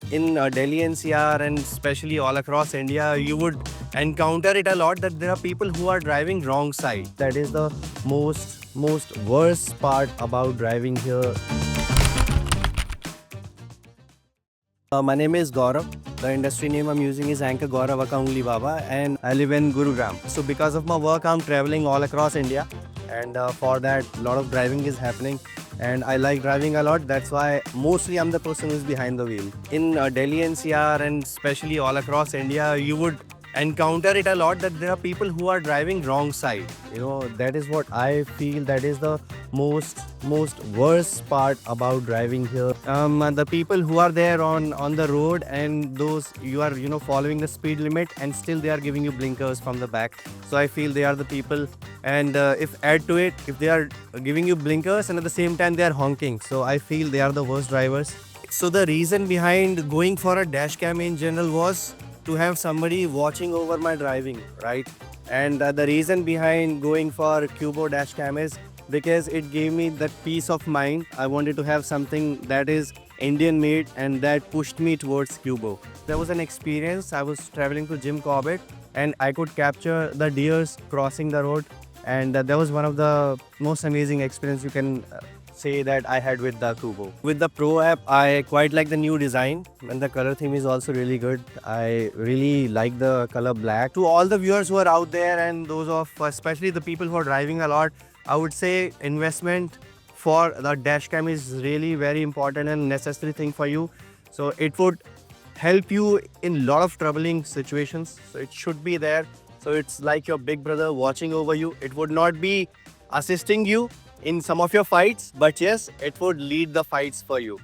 In Delhi NCR and especially all across India, you would encounter it a lot that there are people who are driving wrong side. That is the most worst part about driving here. My name is Gaurav. The industry name I'm using is Anchor Gaurav Akaungli Baba, and I live in Gurugram. So because of my work, I'm traveling all across India, and for that, a lot of driving is happening. And I like driving a lot. That's why mostly I'm the person who's behind the wheel. In Delhi NCR and especially all across India, you would encounter it a lot that there are people who are driving wrong side. That is what I feel. That is the most worst part about driving here. The people who are there on the road, and those you are following the speed limit, and still they are giving you blinkers from the back. So I feel they are the people. And if add to it, if they are giving you blinkers and at the same time they are honking, so I feel they are the worst drivers. So the reason behind going for a dash cam in general was to have somebody watching over my driving, right? And the reason behind going for Qubo Dashcam is because it gave me that peace of mind. I wanted to have something that is Indian made, and that pushed me towards Qubo. There was an experience. I was traveling to Jim Corbett, and I could capture the deers crossing the road, and that was one of the most amazing experience you can say that I had with the Qubo. With the Pro app, I quite like the new design, and the color theme is also really good. I really like the color black. To all the viewers who are out there, and those of especially the people who are driving a lot, I would say investment for the dash cam is really very important and necessary thing for you. So it would help you in lot of troubling situations. So it should be there. So it's like your big brother watching over you. It would not be assisting you in some of your fights, but yes, it would lead the fights for you.